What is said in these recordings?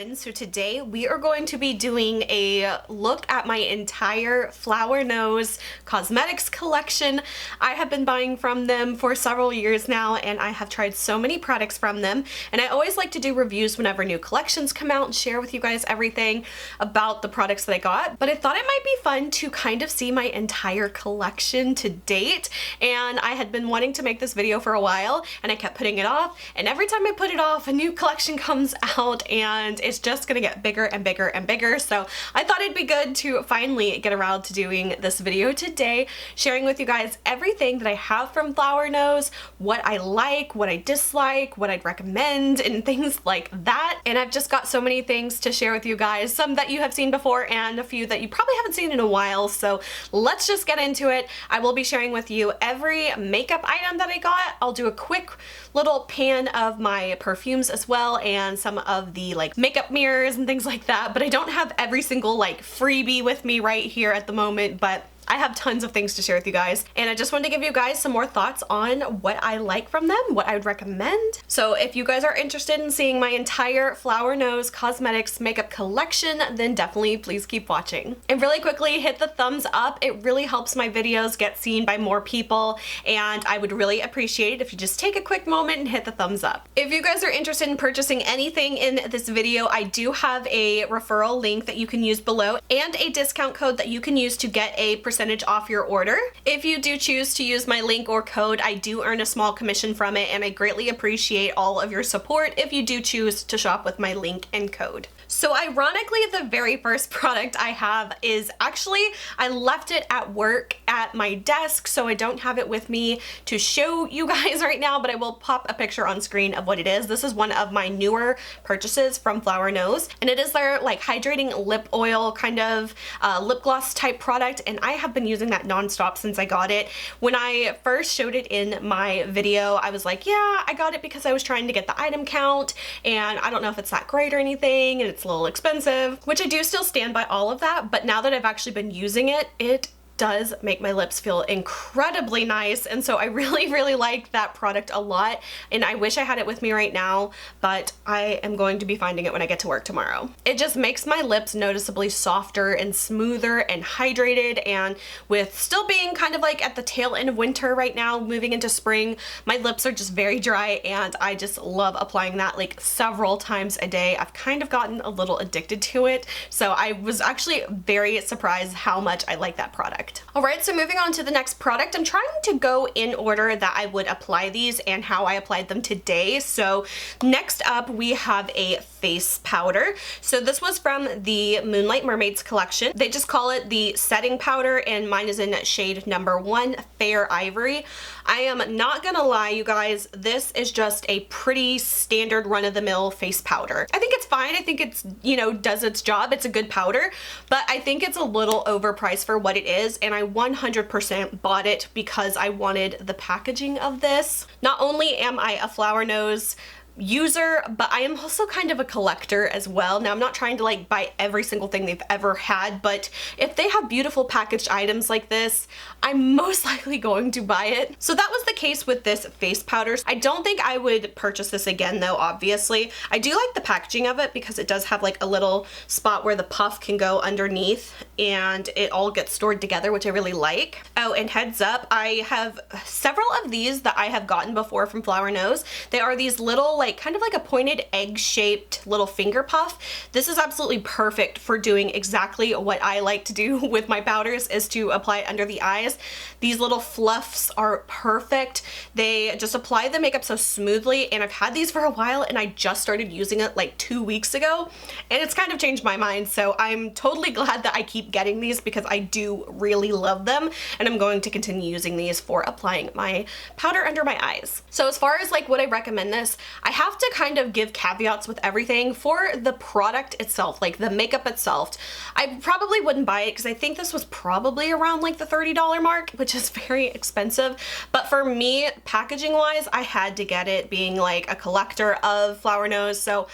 everyone. So today we are going to be doing a look at my entire Flower Nose cosmetics collection. I have been buying from them for several years now and I have tried so many products from them, and I always like to do reviews whenever new collections come out and share with you guys everything about the products that I got. But I thought it might be fun to kind of see my entire collection to date, and I had been wanting to make this video for a while and I kept putting it off, and every time I put it off a new collection comes out and it's just gonna get bigger and bigger and bigger. So I thought it'd be good to finally get around to doing this video today, sharing with you guys everything that I have from Flower Nose, what I like, what I dislike, what I'd recommend, and things like that. And I've just got so many things to share with you guys, some that you have seen before and a few that you probably haven't seen in a while. So let's just get into it. I will be sharing with you every makeup item that I got. I'll do a quick little pan of my perfumes as well, and some of the like makeup mirrors and things like that, but I don't have every single like freebie with me right here at the moment, but I have tons of things to share with you guys, and I just wanted to give you guys some more thoughts on what I like from them, what I would recommend. So if you guys are interested in seeing my entire Flower Nose cosmetics makeup collection, then definitely please keep watching. And really quickly, hit the thumbs up. It really helps my videos get seen by more people, and I would really appreciate it if you just take a quick moment and hit the thumbs up. If you guys are interested in purchasing anything in this video, I do have a referral link that you can use below and a discount code that you can use to get a percentage off your order. If you do choose to use my link or code, I do earn a small commission from it, and I greatly appreciate all of your support if you do choose to shop with my link and code. So ironically, the very first product I have is actually, I left it at work at my desk, so I don't have it with me to show you guys right now, but I will pop a picture on screen of what it is. This is one of my newer purchases from Flower Nose, and it is their like hydrating lip oil kind of lip gloss type product, and I have been using that nonstop since I got it. When I first showed it in my video, I was like, yeah, I got it because I was trying to get the item count, and I don't know if it's that great or anything, and it's a little expensive, which I do still stand by all of that, but now that I've actually been using it, it does make my lips feel incredibly nice, and so I really like that product a lot, and I wish I had it with me right now, but I am going to be finding it when I get to work tomorrow. It just makes my lips noticeably softer and smoother and hydrated, and with still being kind of like at the tail end of winter right now, moving into spring, my lips are just very dry, and I just love applying that like several times a day. I've kind of gotten a little addicted to it, so I was actually very surprised how much I like that product. Alright, so moving on to the next product, I'm trying to go in order that I would apply these and how I applied them today. So next up we have a face powder. So this was from the Moonlight Mermaid's collection. They just call it the setting powder, and mine is in shade number 1, Fair Ivory. I am not gonna lie, you guys, this is just a pretty standard run-of-the-mill face powder. I think it's fine. I think it's, you know, does its job. It's a good powder, but I think it's a little overpriced for what it is, and I 100% bought it because I wanted the packaging of this. Not only am I a Flower Nose user, but I am also kind of a collector as well. Now, I'm not trying to like buy every single thing they've ever had, but if they have beautiful packaged items like this, I'm most likely going to buy it. So that was the case with this face powder. I don't think I would purchase this again though, obviously. I do like the packaging of it because it does have like a little spot where the puff can go underneath and it all gets stored together, which I really like. Oh, and heads up, I have several of these that I have gotten before from Flower Nose. They are these little like kind of like a pointed egg-shaped little finger puff. This is absolutely perfect for doing exactly what I like to do with my powders, is to apply it under the eyes. These little fluffs are perfect. They just apply the makeup so smoothly, and I've had these for a while and I just started using it like 2 weeks ago, and it's kind of changed my mind. So I'm totally glad that I keep getting these because I do really love them, and I'm going to continue using these for applying my powder under my eyes. So as far as like would I recommend this, I have to kind of give caveats with everything. For the product itself, like the makeup itself, I probably wouldn't buy it because I think this was probably around like the $30 mark, which is very expensive. But for me, packaging wise, I had to get it, being like a collector of Flower Nose. So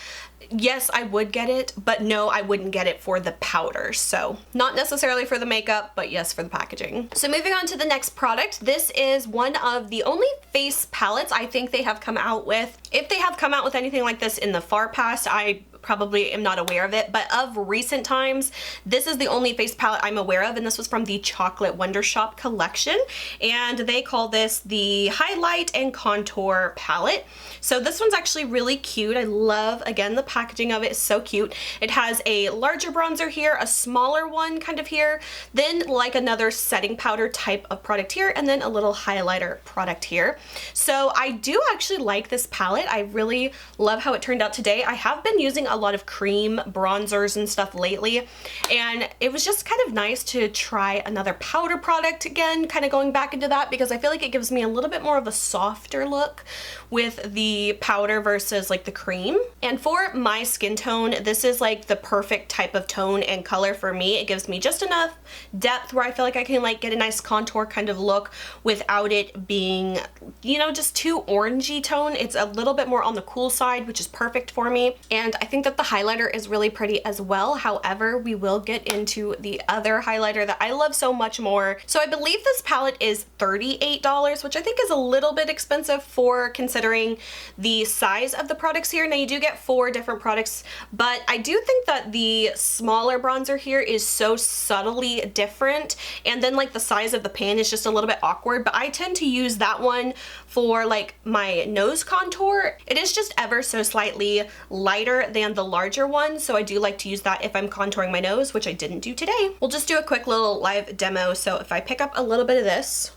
yes, I would get it, but no, I wouldn't get it for the powder. So not necessarily for the makeup, but yes, for the packaging. So moving on to the next product, this is one of the only face palettes I think they have come out with. If they have come out with anything like this in the far past, I probably am not aware of it, but of recent times, this is the only face palette I'm aware of, and this was from the Chocolate Wonder Shop collection, and they call this the Highlight and Contour palette. So this one's actually really cute. I love, again, the packaging of it is so cute. It has a larger bronzer here, a smaller one kind of here, then like another setting powder type of product here, and then a little highlighter product here. So I do actually like this palette. I really love how it turned out today. I have been using a lot of cream bronzers and stuff lately, and it was just kind of nice to try another powder product again, kind of going back into that, because I feel like it gives me a little bit more of a softer look with the powder versus like the cream. And for my skin tone, this is like the perfect type of tone and color for me. It gives me just enough depth where I feel like I can like get a nice contour kind of look without it being, you know, just too orangey tone. It's a little bit more on the cool side, which is perfect for me. And I think that the highlighter is really pretty as well. However, we will get into the other highlighter that I love so much more. So I believe this palette is $38, which I think is a little bit expensive for considering the size of the products here. Now you do get 4 different products, but I do think that the smaller bronzer here is so subtly different, and then like the size of the pan is just a little bit awkward, but I tend to use that one for like my nose contour. It is just ever so slightly lighter than the larger one, so I do like to use that if I'm contouring my nose, which I didn't do today. We'll just do a quick little live demo. So if I pick up a little bit of this,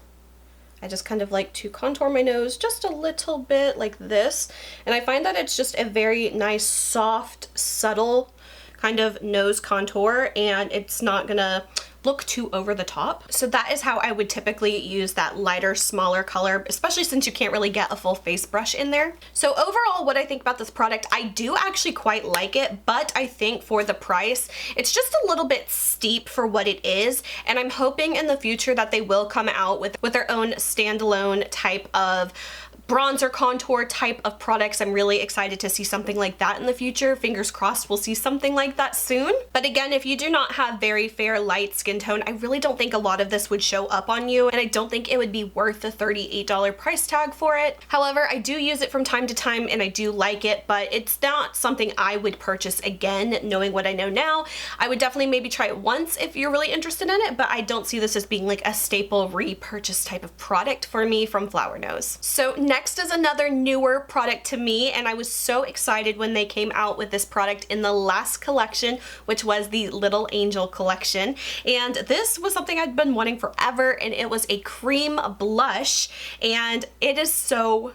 I just kind of like to contour my nose just a little bit like this, and I find that it's just a very nice, soft, subtle kind of nose contour, and it's not gonna look too over the top. So that is how I would typically use that lighter, smaller color, especially since you can't really get a full face brush in there. So overall, what I think about this product, I do actually quite like it, but I think for the price, it's just a little bit steep for what it is, and I'm hoping in the future that they will come out with their own standalone type of bronzer contour type of products. I'm really excited to see something like that in the future. Fingers crossed we'll see something like that soon. But again, if you do not have very fair light skin tone, I really don't think a lot of this would show up on you, and I don't think it would be worth the $38 price tag for it. However, I do use it from time to time and I do like it, but it's not something I would purchase again. Knowing what I know now, I would definitely maybe try it once if you're really interested in it, but I don't see this as being like a staple repurchase type of product for me from Flower Nose. So next is another newer product to me, and I was so excited when they came out with this product in the last collection, which was the Little Angel collection. And this was something I'd been wanting forever, and it was a cream blush, and it is so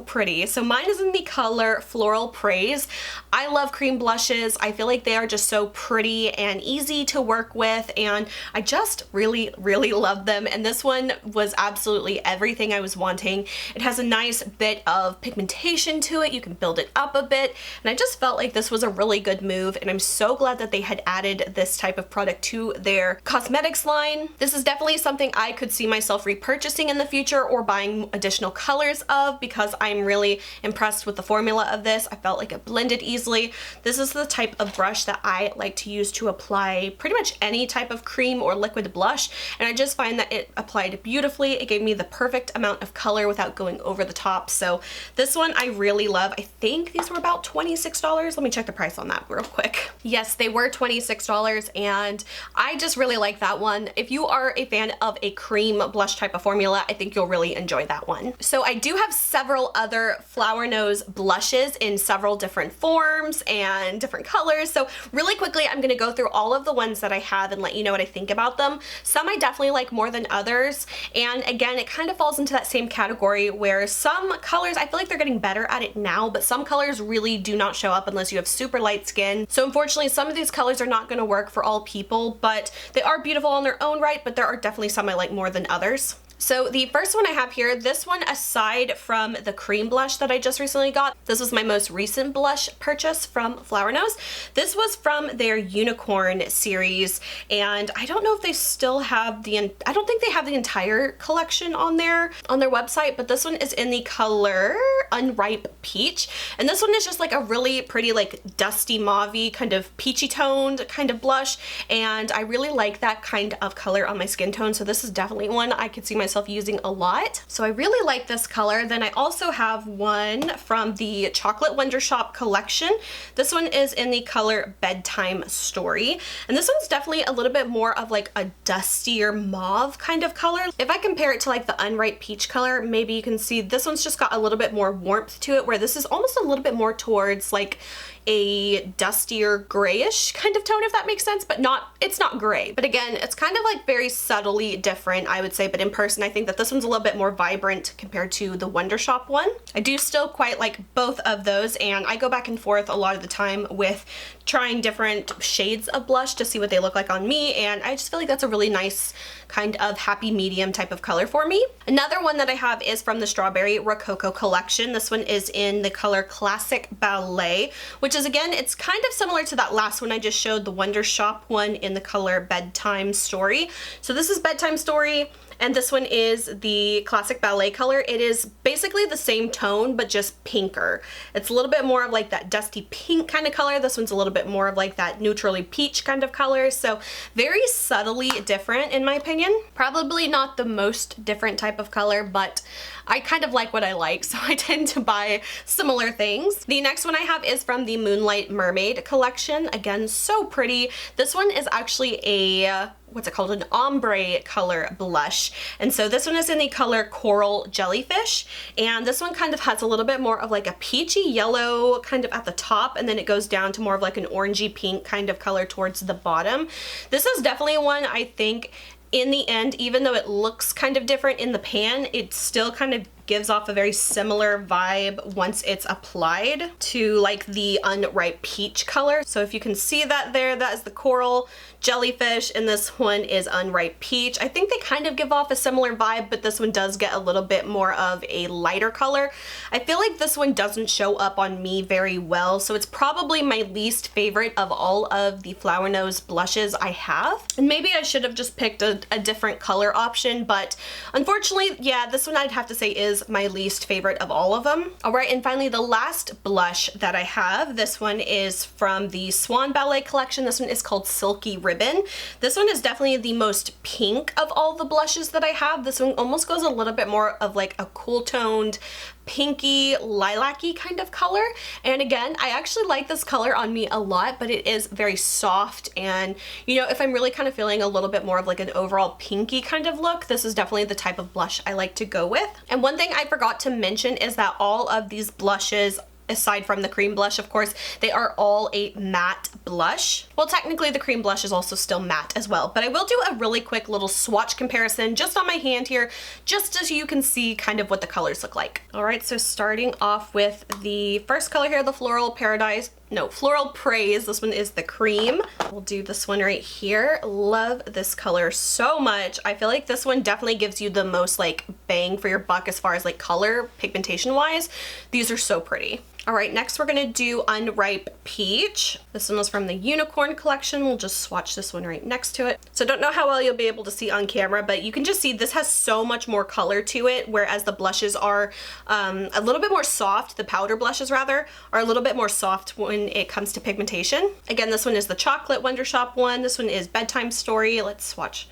pretty. So mine is in the color Floral Praise. I love cream blushes. I feel like they are just so pretty and easy to work with, and I just really love them, and this one was absolutely everything I was wanting. It has a nice bit of pigmentation to it. You can build it up a bit, and I just felt like this was a really good move, and I'm so glad that they had added this type of product to their cosmetics line. This is definitely something I could see myself repurchasing in the future or buying additional colors of, because I'm really impressed with the formula of this. I felt like it blended easily. This is the type of brush that I like to use to apply pretty much any type of cream or liquid blush, and I just find that it applied beautifully. It gave me the perfect amount of color without going over the top. So this one I really love. I think these were about $26. Let me check the price on that real quick. Yes, they were $26, and I just really like that one. If you are a fan of a cream blush type of formula, I think you'll really enjoy that one. So I do have several other Flower Nose blushes in several different forms and different colors. So really quickly, I'm going to go through all of the ones that I have and let you know what I think about them. Some I definitely like more than others. And again, it kind of falls into that same category where some colors, I feel like they're getting better at it now, but some colors really do not show up unless you have super light skin. So unfortunately, some of these colors are not going to work for all people, but they are beautiful on their own right, but there are definitely some I like more than others. So the first one I have here, this one aside from the cream blush that I just recently got, this was my most recent blush purchase from Flower Nose. This was from their Unicorn series, and I don't know if they still have I don't think they have the entire collection on their website, but this one is in the color Unripe Peach, and this one is just like a really pretty like dusty mauve-y kind of peachy toned kind of blush, and I really like that kind of color on my skin tone, so this is definitely one I could see myself myself using a lot. So I really like this color. Then I also have one from the Chocolate Wonder Shop collection. This one is in the color Bedtime Story. And this one's definitely a little bit more of like a dustier mauve kind of color. If I compare it to like the Unripe Peach color, maybe you can see this one's just got a little bit more warmth to it, where this is almost a little bit more towards like a dustier grayish kind of tone, if that makes sense, but it's not gray. But again, it's kind of like very subtly different, I would say, but in person I think that this one's a little bit more vibrant compared to the Wonder Shop one. I do still quite like both of those, and I go back and forth a lot of the time with trying different shades of blush to see what they look like on me, and I just feel like that's a really nice kind of happy medium type of color for me. Another one that I have is from the Strawberry Rococo collection. This one is in the color Classic Ballet, which is, again, it's kind of similar to that last one I just showed, the Wonder Shop one in the color Bedtime Story. So this is Bedtime Story, and this one is the Classic Ballet color. It is basically the same tone, but just pinker. It's a little bit more of like that dusty pink kind of color. This one's a little bit more of like that neutrally peach kind of color. So very subtly different in my opinion. Probably not the most different type of color, but I kind of like what I like, so I tend to buy similar things. The next one I have is from the Moonlight Mermaid collection. Again, so pretty. This one is actually a what's it called, an ombre color blush, and so this one is in the color Coral Jellyfish, and this one kind of has a little bit more of like a peachy yellow kind of at the top, and then it goes down to more of like an orangey pink kind of color towards the bottom. This is definitely one I think in the end, even though it looks kind of different in the pan, it still kind of gives off a very similar vibe once it's applied to like the Unripe Peach color. So if you can see that there, that is the Coral Jellyfish, and this one is Unripe Peach. I think they kind of give off a similar vibe, but this one does get a little bit more of a lighter color. I feel like this one doesn't show up on me very well, so it's probably my least favorite of all of the Flower Nose blushes I have. And maybe I should have just picked a different color option, but unfortunately, yeah, this one I'd have to say is my least favorite of all of them. All right, and finally the last blush that I have, this one is from the Swan Ballet collection. This one is called Silky Ribbon. This one is definitely the most pink of all the blushes that I have. This one almost goes a little bit more of like a cool toned pinky lilac-y kind of color, and again, I actually like this color on me a lot, but it is very soft, and you know, if I'm really kind of feeling a little bit more of like an overall pinky kind of look, this is definitely the type of blush I like to go with. And one thing I forgot to mention is that all of these blushes, aside from the cream blush, of course, they are all a matte blush. Well, technically the cream blush is also still matte as well, but I will do a really quick little swatch comparison just on my hand here, just so you can see kind of what the colors look like. All right, so starting off with the first color here, the Floral Praise. This one is the cream. We'll do this one right here. Love this color so much. I feel like this one definitely gives you the most like bang for your buck as far as like color pigmentation wise. These are so pretty. All right, next we're gonna do Unripe Peach. This one was from the Unicorn collection. We'll just swatch this one right next to it. So I don't know how well you'll be able to see on camera, but you can just see this has so much more color to it, whereas the blushes are a little bit more soft. The powder blushes rather are a little bit more soft when it comes to pigmentation. Again, this one is the Chocolate Wonder Shop one. This one is Bedtime Story. Let's swatch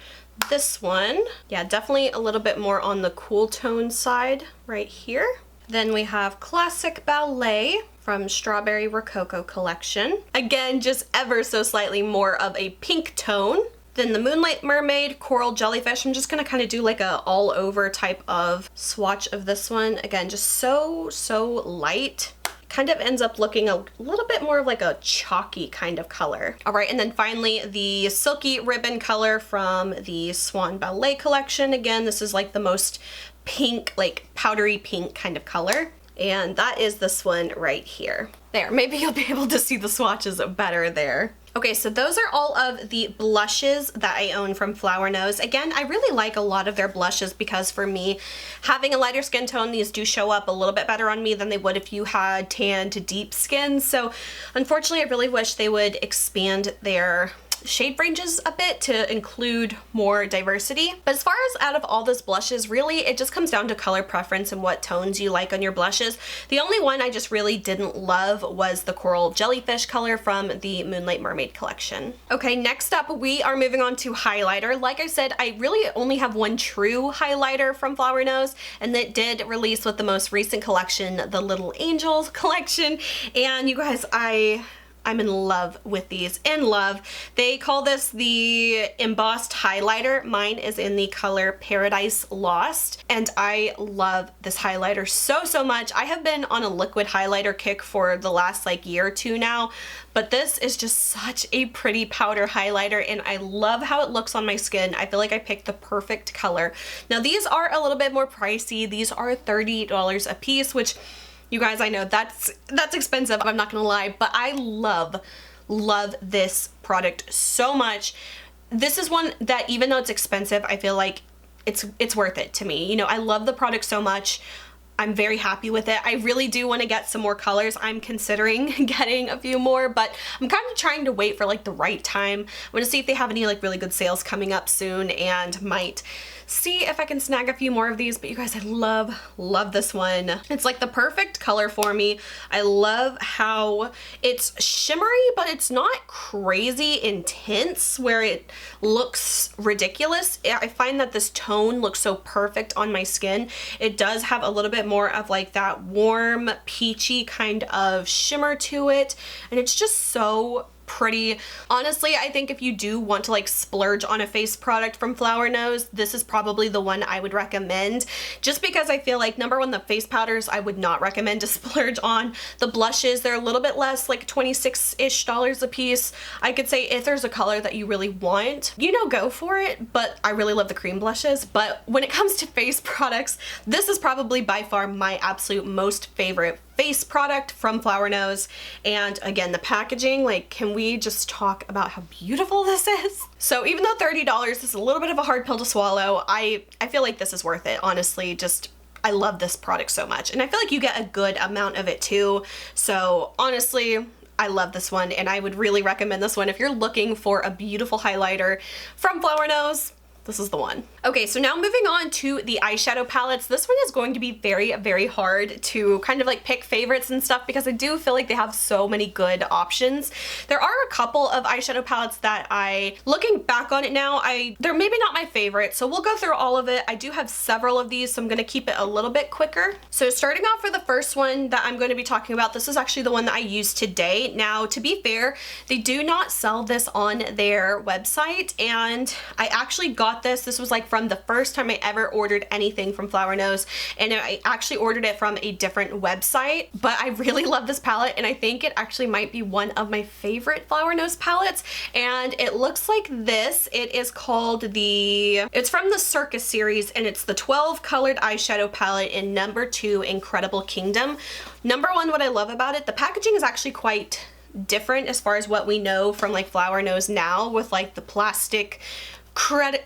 this one. Yeah, definitely a little bit more on the cool tone side right here. Then we have Classic Ballet from Strawberry Rococo collection. Again, just ever so slightly more of a pink tone. Then the Moonlight Mermaid, Coral Jellyfish. I'm just gonna kind of do like a all over type of swatch of this one. Again, just so light. Kind of ends up looking a little bit more of like a chalky kind of color. All right, and then finally the Silky Ribbon color from the Swan Ballet collection. Again, this is like the most pink, like powdery pink kind of color. And that is this one right here. There, maybe you'll be able to see the swatches better there. Okay, so those are all of the blushes that I own from Flower Nose. Again, I really like a lot of their blushes because for me, having a lighter skin tone, these do show up a little bit better on me than they would if you had tan to deep skin. So unfortunately, I really wish they would expand their shade ranges a bit to include more diversity. But as far as out of all those blushes, really it just comes down to color preference and what tones you like on your blushes. The only one I just really didn't love was the Coral Jellyfish color from the Moonlight Mermaid collection. Okay, next up we are moving on to highlighter. Like I said, I really only have one true highlighter from Flower Nose, and it did release with the most recent collection, the Little Angels collection. And you guys, I'm in love with these. In love. They call this the embossed highlighter. Mine is in the color Paradise Lost, and I love this highlighter so much. I have been on a liquid highlighter kick for the last like year or two now, but this is just such a pretty powder highlighter, and I love how it looks on my skin. I feel like I picked the perfect color. Now these are a little bit more pricey. These are $30 a piece, which, you guys, I know that's expensive, I'm not gonna lie, but I love this product so much. This is one that, even though it's expensive, I feel like it's worth it to me. You know, I love the product so much. I'm very happy with it. I really do want to get some more colors. I'm considering getting a few more, but I'm kind of trying to wait for like the right time. I want to see if they have any like really good sales coming up soon, and might see if I can snag a few more of these. But you guys, I love this one. It's like the perfect color for me. I love how it's shimmery, but it's not crazy intense where it looks ridiculous. I find that this tone looks so perfect on my skin. It does have a little bit more of like that warm peachy kind of shimmer to it, and it's just so pretty. Honestly, I think if you do want to like splurge on a face product from Flower Nose, this is probably the one I would recommend, just because I feel like, number one, the face powders I would not recommend to splurge on. The blushes, they're a little bit less, like $26-ish a piece. I could say if there's a color that you really want, you know, go for it, but I really love the cream blushes. But when it comes to face products, this is probably by far my absolute most favorite face product from Flower Nose. And again, the packaging, like, can we just talk about how beautiful this is? So even though $30 is a little bit of a hard pill to swallow, I feel like this is worth it, honestly. Just, I love this product so much, and I feel like you get a good amount of it too. So honestly, I love this one, and I would really recommend this one if you're looking for a beautiful highlighter from Flower Nose. This is the one. Okay, so now moving on to the eyeshadow palettes. This one is going to be very hard to kind of like pick favorites and stuff, because I do feel like they have so many good options. There are a couple of eyeshadow palettes that looking back on it now, they're maybe not my favorite, so we'll go through all of it. I do have several of these, so I'm gonna keep it a little bit quicker. So starting off for the first one that I'm going to be talking about, this is actually the one that I used today. Now, to be fair, they do not sell this on their website, and I actually got this. This was like from the first time I ever ordered anything from Flower Nose, and I actually ordered it from a different website. But I really love this palette, and I think it actually might be one of my favorite Flower Nose palettes, and it looks like this. It is called it's from the Circus series, and it's the 12 colored eyeshadow palette in number 2 Incredible Kingdom. Number 1, what I love about it, the packaging is actually quite different as far as what we know from like Flower Nose now, with like the plastic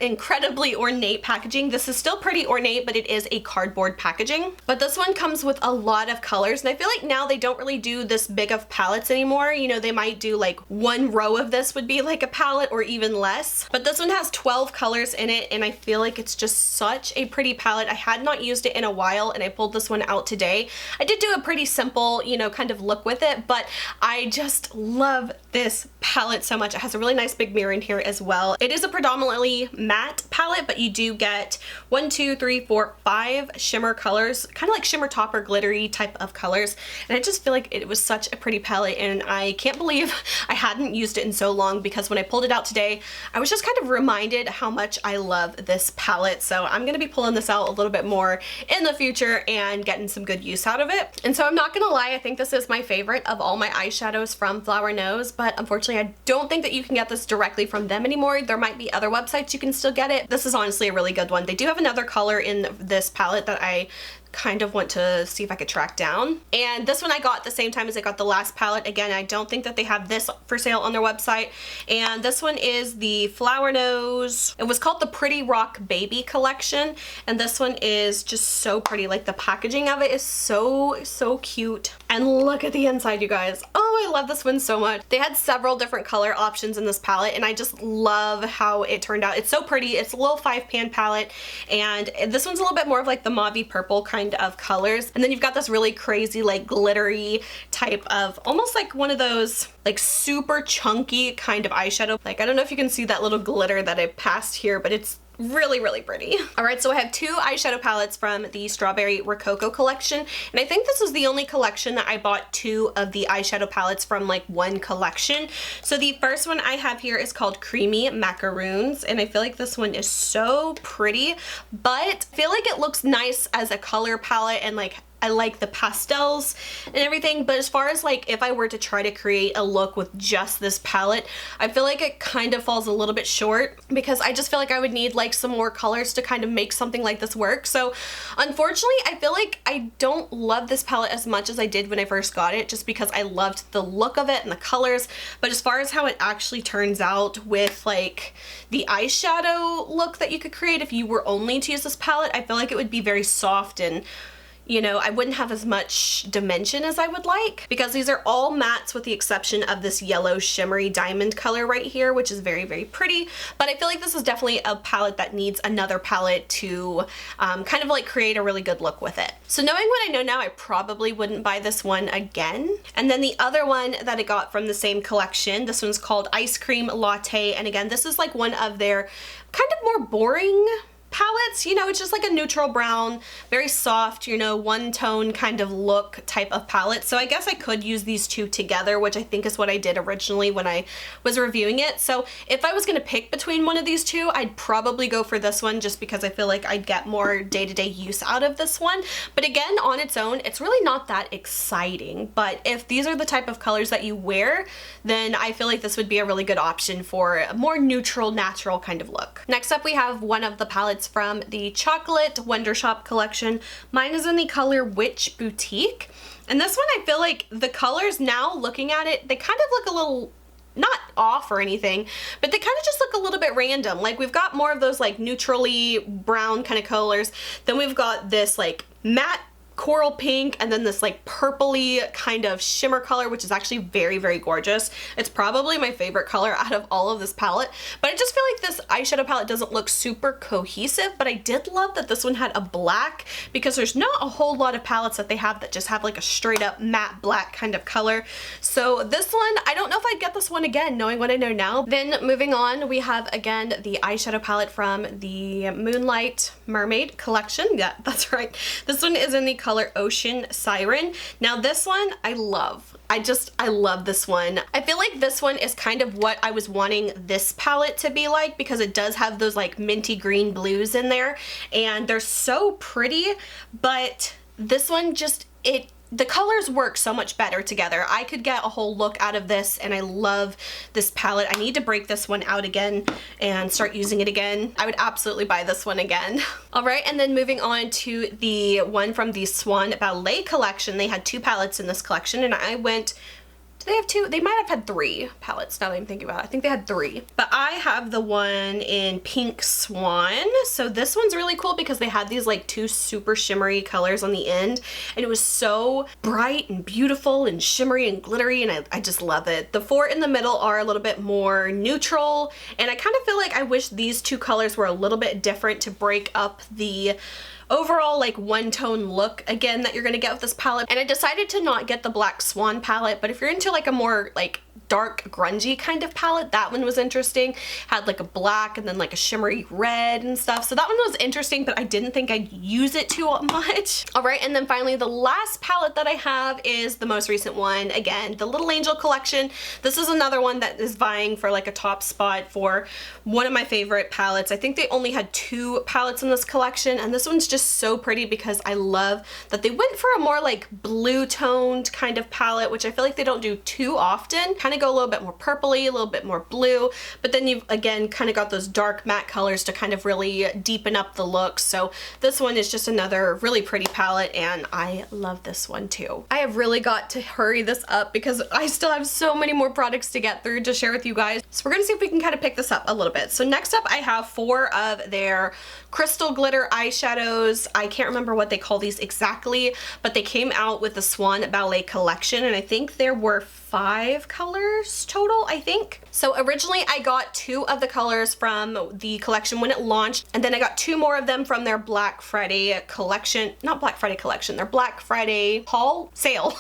incredibly ornate packaging. This is still pretty ornate, but it is a cardboard packaging. But this one comes with a lot of colors, and I feel like now they don't really do this big of palettes anymore. You know, they might do like one row of this would be like a palette, or even less. But this one has 12 colors in it, and I feel like it's just such a pretty palette. I had not used it in a while, and I pulled this one out today. I did do a pretty simple, you know, kind of look with it, but I just love this palette so much. It has a really nice big mirror in here as well. It is a predominantly matte palette, but you do get 1, 2, 3, 4, 5 shimmer colors, kind of like shimmer topper glittery type of colors. And I just feel like it was such a pretty palette, and I can't believe I hadn't used it in so long, because when I pulled it out today, I was just kind of reminded how much I love this palette. So I'm gonna be pulling this out a little bit more in the future and getting some good use out of it. And so I'm not gonna lie, I think this is my favorite of all my eyeshadows from Flower Nose, but unfortunately I don't think that you can get this directly from them anymore. There might be other websites you can still get it. This is honestly a really good one. They do have another color in this palette that I kind of want to see if I could track down. And this one I got the same time as I got the last palette. Again, I don't think that they have this for sale on their website. And this one is the Flower Nose. It was called the Pretty Rock Baby collection. And this one is just so pretty. Like the packaging of it is so cute. And look at the inside, you guys. Oh, I love this one so much. They had several different color options in this palette, and I just love how it turned out. It's so pretty. It's a little 5-pan palette, and this one's a little bit more of like the mauvey purple kind of colors. And then you've got this really crazy like glittery type of, almost like one of those like super chunky kind of eyeshadow. Like I don't know if you can see that little glitter that I passed here, but it's really pretty. All right, so I have 2 eyeshadow palettes from the Strawberry Rococo collection, and I think this is the only collection that I bought 2 of the eyeshadow palettes from like one collection. So the first one I have here is called Creamy Macaroons, and I feel like this one is so pretty, but I feel like it looks nice as a color palette, and like I like the pastels and everything, but as far as like if I were to try to create a look with just this palette, I feel like it kind of falls a little bit short, because I just feel like I would need like some more colors to kind of make something like this work. So unfortunately, I feel like I don't love this palette as much as I did when I first got it, just because I loved the look of it and the colors. But as far as how it actually turns out with like the eyeshadow look that you could create if you were only to use this palette, I feel like it would be very soft, and you know, I wouldn't have as much dimension as I would like, because these are all mattes with the exception of this yellow shimmery diamond color right here, which is very pretty. But I feel like this is definitely a palette that needs another palette to kind of like create a really good look with it. So knowing what I know now, I probably wouldn't buy this one again. And then the other one that I got from the same collection, this one's called Ice Cream Latte. And again, this is like one of their kind of more boring palettes. You know, it's just like a neutral brown, very soft, you know, one tone kind of look type of palette. So I guess I could use these 2 together, which I think is what I did originally when I was reviewing it. So if I was going to pick between one of these 2, I'd probably go for this one, just because I feel like I'd get more day-to-day use out of this one. But again, on its own, it's really not that exciting. But if these are the type of colors that you wear, then I feel like this would be a really good option for a more neutral, natural kind of look. Next up, we have one of the palettes from the Chocolate Wonder Shop collection. Mine is in the color Witch Boutique. And this one, I feel like the colors, now looking at it, they kind of look a little, not off or anything, but they kind of just look a little bit random. Like we've got more of those like neutrally brown kind of colors. Then we've got this like matte coral pink, and then this like purpley kind of shimmer color, which is actually very gorgeous. It's probably my favorite color out of all of this palette, but I just feel like this eyeshadow palette doesn't look super cohesive. But I did love that this one had a black, because there's not a whole lot of palettes that they have that just have like a straight up matte black kind of color. So this one, I don't know if I'd get this one again, knowing what I know now. Then moving on, we have again the eyeshadow palette from the Moonlight Mermaid collection. Yeah, that's right. This one is in the color Ocean Siren. Now this one I love. I love this one. I feel like this one is kind of what I was wanting this palette to be like, because it does have those like minty green blues in there, and they're so pretty. But this one just, the colors work so much better together. I could get a whole look out of this, and I love this palette. I need to break this one out again and start using it again. I would absolutely buy this one again. All right, and then moving on to the one from the Swan Ballet collection. They had 2 palettes in this collection, and I went, do they have 2? They might have had 3 palettes now that I'm thinking about it. I think they had 3. But I have the one in Pink Swan. So this one's really cool because they had these like 2 super shimmery colors on the end. And it was so bright and beautiful and shimmery and glittery, and I just love it. The 4 in the middle are a little bit more neutral. And I kind of feel like I wish these 2 colors were a little bit different to break up the overall like one tone look again that you're gonna get with this palette. And I decided to not get the Black Swan palette, but if you're into like a more like dark grungy kind of palette, that one was interesting. Had like a black and then like a shimmery red and stuff, so that one was interesting, but I didn't think I'd use it too much. All right, and then finally the last palette that I have is the most recent one, again the Little Angel collection. This is another one that is vying for like a top spot for one of my favorite palettes. I think they only had 2 palettes in this collection, and this one's just so pretty because I love that they went for a more like blue toned kind of palette, which I feel like they don't do too often. Kind kind of go a little bit more purpley, a little bit more blue, but then you've again kind of got those dark matte colors to kind of really deepen up the look. So this one is just another really pretty palette, and I love this one too. I have really got to hurry this up because I still have so many more products to get through to share with you guys. So we're gonna see if we can kind of pick this up a little bit. So next up I have 4 of their crystal glitter eyeshadows. I can't remember what they call these exactly, but they came out with the Swan Ballet collection, and I think there were 5 colors total, I think. So originally I got 2 of the colors from the collection when it launched, and then I got 2 more of them from their Black Friday collection, not Black Friday collection, their Black Friday haul sale.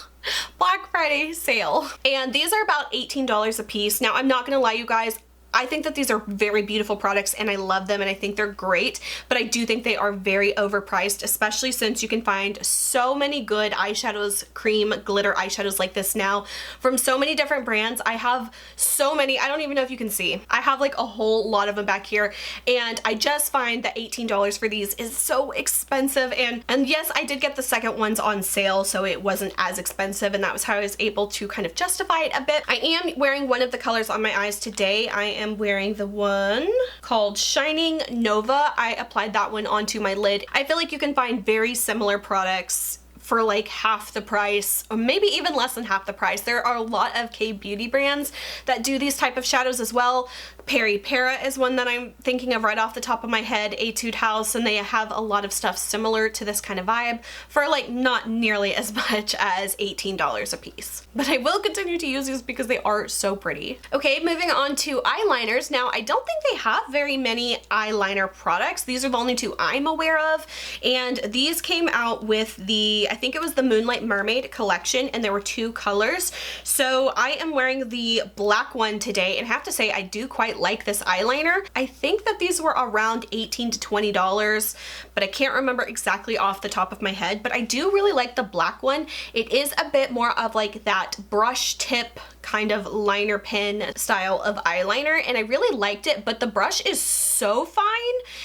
Black Friday sale. And these are about $18 a piece. Now I'm not gonna lie, you guys, I think that these are very beautiful products and I love them and I think they're great, but I do think they are very overpriced, especially since you can find so many good eyeshadows, cream glitter eyeshadows like this now from so many different brands. I have so many, I don't even know if you can see. I have like a whole lot of them back here, and I just find that $18 for these is so expensive. And yes, I did get the second ones on sale, so it wasn't as expensive, and that was how I was able to kind of justify it a bit. I am wearing one of the colors on my eyes today. I am wearing the one called Shining Nova. I applied that one onto my lid. I feel like you can find very similar products for like half the price, or maybe even less than half the price. There are a lot of K-beauty brands that do these type of shadows as well. Peri Para is one that I'm thinking of right off the top of my head, Etude House, and they have a lot of stuff similar to this kind of vibe for like not nearly as much as $18 a piece. But I will continue to use these because they are so pretty. Okay, moving on to eyeliners. Now, I don't think they have very many eyeliner products. These are the only 2 I'm aware of, and these came out with the, I think it was the Moonlight Mermaid collection, and there were 2 colors. So I am wearing the black one today, and I have to say I do quite like this eyeliner. I think that these were around $18 to $20, but I can't remember exactly off the top of my head, but I do really like the black one. It is a bit more of like that brush tip kind of liner pen style of eyeliner, and I really liked it, but the brush is so fine.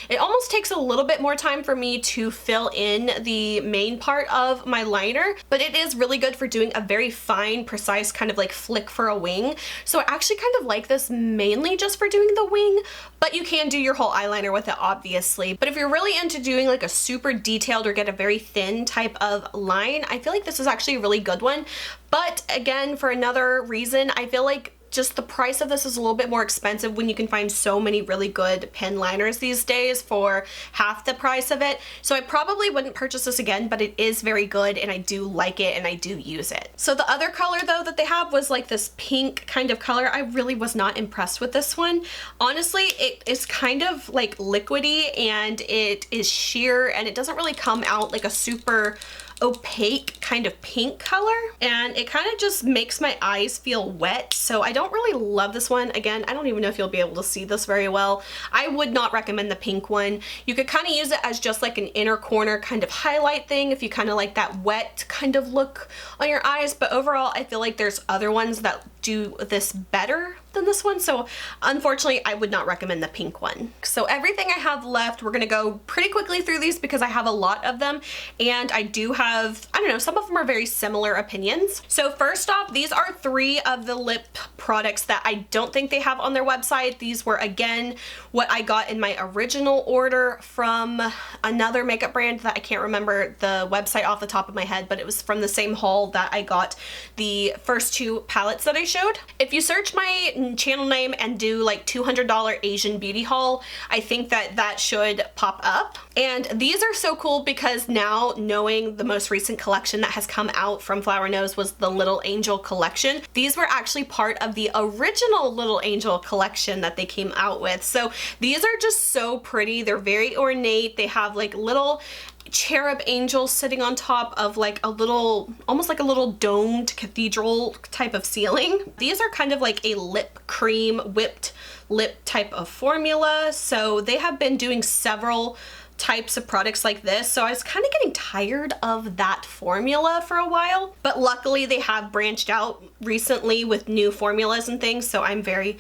It almost takes a little bit more time for me to fill in the main part of my liner, but it is really good for doing a very fine, precise kind of like flick for a wing. So I actually kind of like this mainly just for doing the wing, but you can do your whole eyeliner with it obviously. But if you're really into doing like a super detailed or get a very thin type of line, I feel like this is actually a really good one. But again, for another reason, I feel like just the price of this is a little bit more expensive when you can find so many really good pen liners these days for half the price of it. So I probably wouldn't purchase this again, but it is very good and I do like it and I do use it. So the other color though that they have was like this pink kind of color. I really was not impressed with this one. Honestly, it is kind of like liquidy and it is sheer and it doesn't really come out like a super opaque kind of pink color, and it kind of just makes my eyes feel wet, so I don't really love this one. Again, I don't even know if you'll be able to see this very well. I would not recommend the pink one. You could kind of use it as just like an inner corner kind of highlight thing if you kind of like that wet kind of look on your eyes, but overall I feel like there's other ones that do this better than this one, so unfortunately I would not recommend the pink one. So everything I have left, we're gonna go pretty quickly through these because I have a lot of them and I do have, I don't know, some of them are very similar opinions. So first off, these are 3 of the lip products that I don't think they have on their website. These were again what I got in my original order from another makeup brand that I can't remember the website off the top of my head, but it was from the same haul that I got the first 2 palettes that I showed. If you search my channel name and do like $200 Asian beauty haul, I think that that should pop up. And these are so cool because now knowing the most recent collection that has come out from Flower Nose was the Little Angel collection. These were actually part of the original Little Angel collection that they came out with. So these are just so pretty. They're very ornate. They have like little cherub angels sitting on top of like a little, almost like a little domed cathedral type of ceiling. These are kind of like a lip cream whipped lip type of formula. So they have been doing several types of products like this, so I was kind of getting tired of that formula for a while, but luckily they have branched out recently with new formulas and things, so I'm very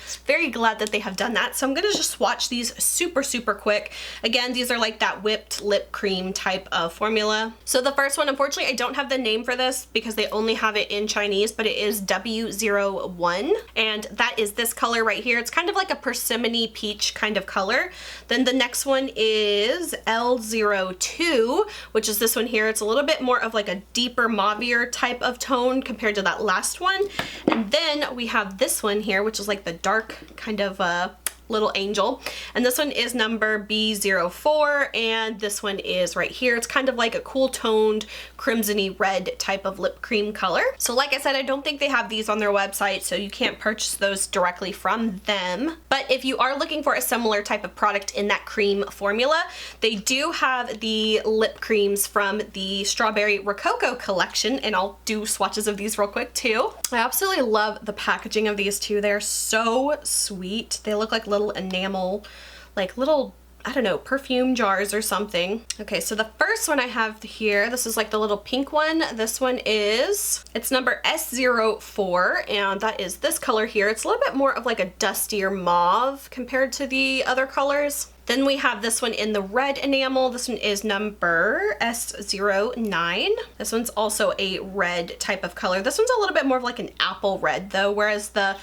glad that they have done that. So I'm gonna just swatch these super quick. Again, these are like that whipped lip cream type of formula. So the first one, unfortunately I don't have the name for this because they only have it in Chinese, but it is W01, and that is this color right here. It's kind of like a persimmon-y peach kind of color. Then the next one is L02, which is this one here. It's a little bit more of like a deeper mauvier type of tone compared to that last one. And then we have this one here, which is like the dark kind of little angel, and this one is number B04, and this one is right here. It's kind of like a cool toned crimsony red type of lip cream color. So like I said, I don't think they have these on their website, so you can't purchase those directly from them. But if you are looking for a similar type of product in that cream formula, they do have the lip creams from the Strawberry Rococo collection, and I'll do swatches of these real quick too. I absolutely love the packaging of these two. They're so sweet. They look like little enamel, like little, I don't know, perfume jars or something. Okay, so the first one I have here, this is like the little pink one. This one is, it's number S04, and that is this color here. It's a little bit more of like a dustier mauve compared to the other colors. Then we have this one in the red enamel. This one is number S09. This one's also a red type of color. This one's a little bit more of like an apple red though, whereas that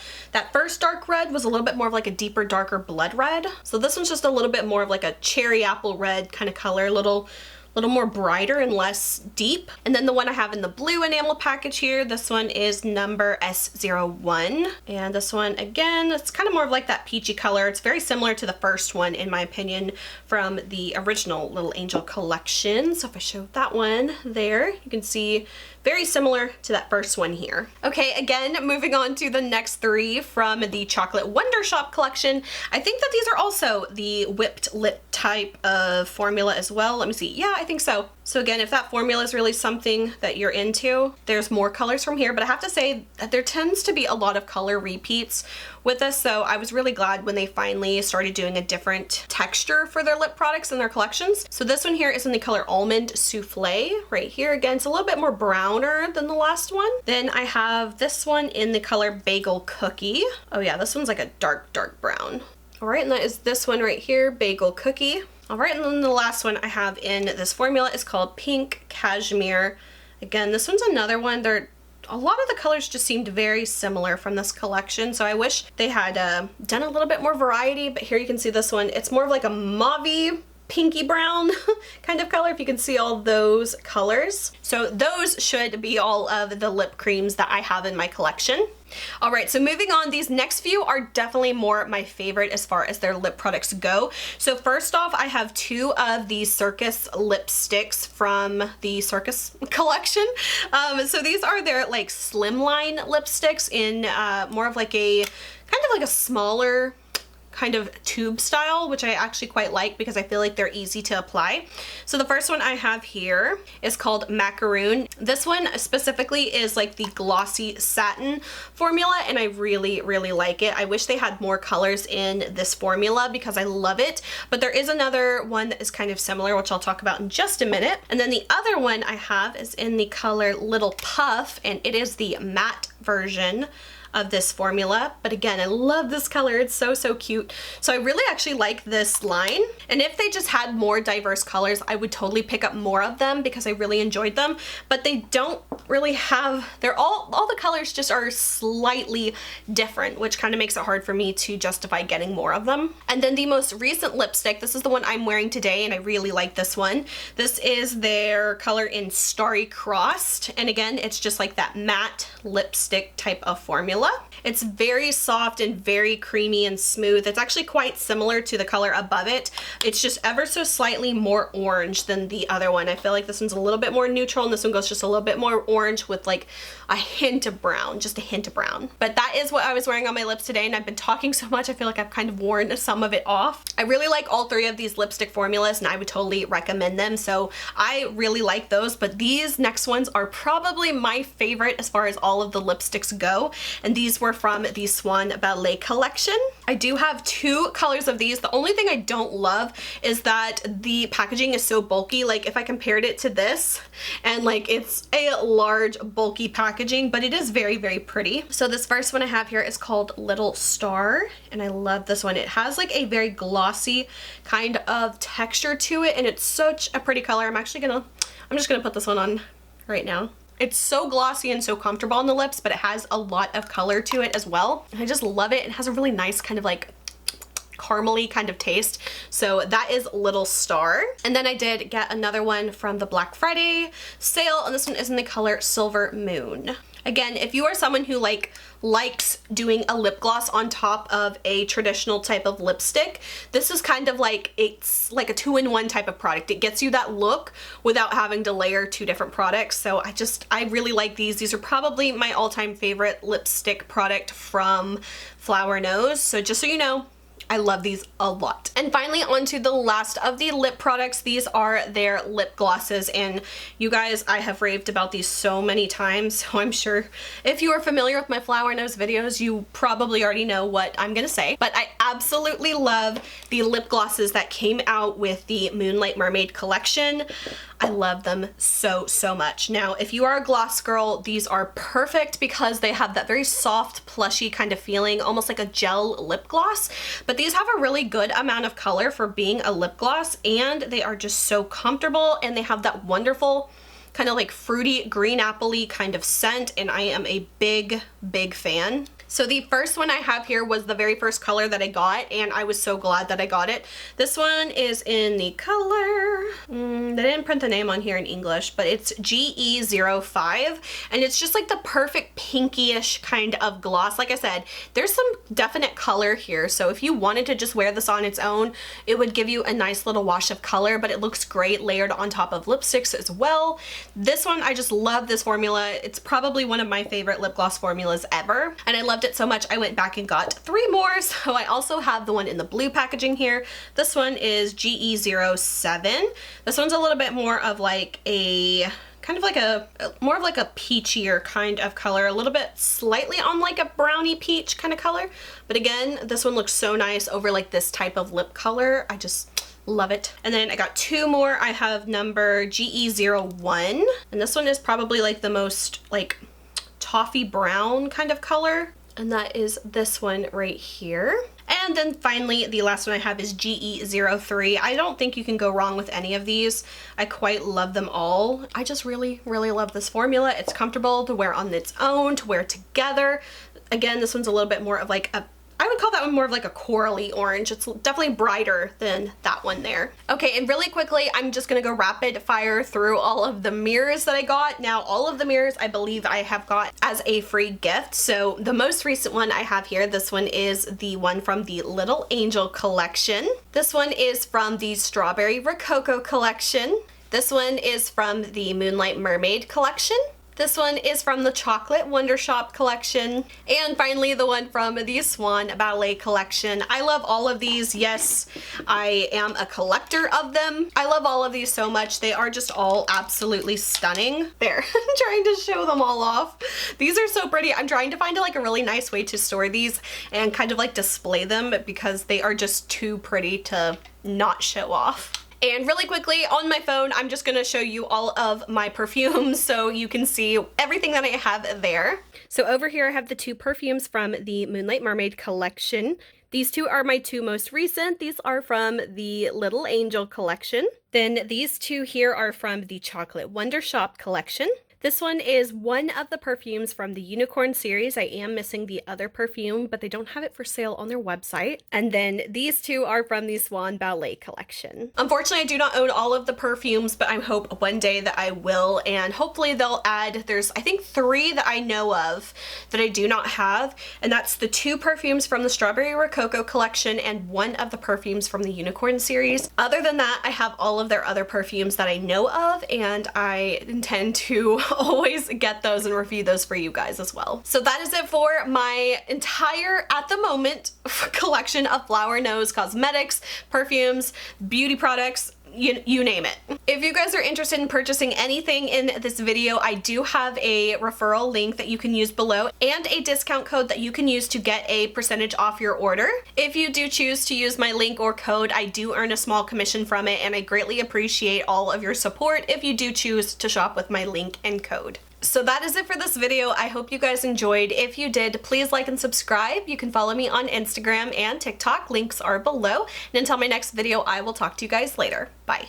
first dark red was a little bit more of like a deeper, darker blood red. So this one's just a little bit more of like a cherry apple red kind of color, little more brighter and less deep. And then the one I have in the blue enamel package here, this one is number S01. And this one, again, it's kind of more of like that peachy color. It's very similar to the first one, in my opinion, from the original Little Angel collection. So if I show that one there, you can see very similar to that first one here. Okay, again, moving on to the next three from the Chocolate Wonder Shop collection. I think that these are also the whipped lip type of formula as well. Let me see. Yeah, I think so. So again, if that formula is really something that you're into, there's more colors from here, but I have to say that there tends to be a lot of color repeats with this, so I was really glad when they finally started doing a different texture for their lip products in their collections. So this one here is in the color Almond Souffle right here. Again, it's a little bit more browner than the last one. Then I have this one in the color Bagel Cookie. Oh yeah, this one's like a dark brown. All right, and that is this one right here, Bagel Cookie. All right, and then the last one I have in this formula is called Pink Cashmere. Again, this one's another one. A lot of the colors just seemed very similar from this collection, so I wish they had done a little bit more variety, but here you can see this one. It's more of like a mauve-y, pinky brown kind of color, if you can see all those colors. So those should be all of the lip creams that I have in my collection. All right, so moving on, these next few are definitely more my favorite as far as their lip products go. So first off, I have two of these Circus lipsticks from the Circus collection. So these are their like slimline lipsticks in more of like a kind of like a smaller kind of tube style, which I actually quite like because I feel like they're easy to apply. So the first one I have here is called Macaroon. This one specifically is like the glossy satin formula, and I really like it. I wish they had more colors in this formula because I love it, but there is another one that is kind of similar, which I'll talk about in just a minute. And then the other one I have is in the color Little Puff, and it is the matte version of this formula. But again, I love this color. It's so cute. So I really actually like this line. And if they just had more diverse colors, I would totally pick up more of them because I really enjoyed them. But they don't really have, they're all the colors just are slightly different, which kind of makes it hard for me to justify getting more of them. And then the most recent lipstick, this is the one I'm wearing today, and I really like this one. This is their color in Starry Crossed. And again, it's just like that matte lipstick type of formula. It's very soft and very creamy and smooth. It's actually quite similar to the color above it. It's just ever so slightly more orange than the other one. I feel like this one's a little bit more neutral, and this one goes just a little bit more orange with like a hint of brown, just a hint of brown. But that is what I was wearing on my lips today, and I've been talking so much I feel like I've kind of worn some of it off. I really like all three of these lipstick formulas, and I would totally recommend them. So I really like those, but these next ones are probably my favorite as far as all of the lipsticks go. And and these were from the Swan Ballet collection. I do have 2 colors of these. The only thing I don't love is that the packaging is so bulky. Like if I compared it to this, and like it's a large bulky packaging, but it is very, very pretty. So this first one I have here is called Little Star, and I love this one. It has like a very glossy kind of texture to it, and it's such a pretty color. I'm just gonna put this one on right now. It's so glossy and so comfortable on the lips, but it has a lot of color to it as well. And I just love it. It has a really nice kind of like caramely kind of taste. So that is Little Star. And then I did get another one from the Black Friday sale, and this one is in the color Silver Moon. Again, if you are someone who likes doing a lip gloss on top of a traditional type of lipstick, this is kind of like, it's like a 2-in-1 type of product. It gets you that look without having to layer 2 different products. So I really like these. These are probably my all-time favorite lipstick product from Flower Nose. So just so you know, I love these a lot. And finally, onto the last of the lip products. These are their lip glosses, and you guys, I have raved about these so many times, so I'm sure if you are familiar with my Flower Nose videos, you probably already know what I'm gonna say. But I absolutely love the lip glosses that came out with the Moonlight Mermaid collection. I love them so, so much. Now, if you are a gloss girl, these are perfect because they have that very soft, plushy kind of feeling, almost like a gel lip gloss. But these have a really good amount of color for being a lip gloss, and they are just so comfortable, and they have that wonderful kind of like fruity, green apple-y kind of scent, and I am a big, big fan. So the first one I have here was the very first color that I got, and I was so glad that I got it. This one is in the color, they didn't print the name on here in English, but it's GE05, and it's just like the perfect pinkyish kind of gloss. Like I said, there's some definite color here, so if you wanted to just wear this on its own, it would give you a nice little wash of color, but it looks great layered on top of lipsticks as well. This one, I just love this formula. It's probably one of my favorite lip gloss formulas ever, and I loved it so much I went back and got 3 more. So I also have the one in the blue packaging here. This one is GE07. This one's a little bit more of like a kind of like more of like a peachier kind of color, a little bit slightly on like a brownie peach kind of color. But again, this one looks so nice over like this type of lip color. I just love it. And then I got 2 more. I have number GE01, and this one is probably like the most like toffee brown kind of color, and that is this one right here. And then finally, the last one I have is GE03. I don't think you can go wrong with any of these. I quite love them all. I just really, really love this formula. It's comfortable to wear on its own, to wear together. Again, this one's a little bit more of like a, I would call that one more of like a corally orange. It's definitely brighter than that one there. Okay, and really quickly, I'm just gonna go rapid fire through all of the mirrors that I got. Now, all of the mirrors I believe I have got as a free gift. So the most recent one I have here, this one is the one from the Little Angel collection. This one is from the Strawberry Rococo collection. This one is from the Moonlight Mermaid collection. This one is from the Chocolate Wonder Shop collection. And finally, the one from the Swan Ballet collection. I love all of these. Yes, I am a collector of them. I love all of these so much. They are just all absolutely stunning. There, I'm trying to show them all off. These are so pretty. I'm trying to find like a really nice way to store these and kind of like display them because they are just too pretty to not show off. And really quickly on my phone, I'm just gonna show you all of my perfumes so you can see everything that I have there. So over here I have the 2 perfumes from the Moonlight Mermaid collection. These 2 are my 2 most recent. These are from the Little Angel collection. Then these 2 here are from the Chocolate Wonder Shop collection. This one is one of the perfumes from the Unicorn series. I am missing the other perfume, but they don't have it for sale on their website. And then these 2 are from the Swan Ballet collection. Unfortunately, I do not own all of the perfumes, but I hope one day that I will, and hopefully they'll add, there's I think 3 that I know of that I do not have, and that's the 2 perfumes from the Strawberry Rococo collection and one of the perfumes from the Unicorn series. Other than that, I have all of their other perfumes that I know of, and I intend to always get those and review those for you guys as well. So that is it for my entire, at the moment, collection of Flower Nose cosmetics, perfumes, beauty products, you name it. If you guys are interested in purchasing anything in this video, I do have a referral link that you can use below and a discount code that you can use to get a percentage off your order. If you do choose to use my link or code, I do earn a small commission from it, and I greatly appreciate all of your support if you do choose to shop with my link and code. So that is it for this video. I hope you guys enjoyed. If you did, please like and subscribe. You can follow me on Instagram and TikTok. Links are below. And until my next video, I will talk to you guys later. Bye.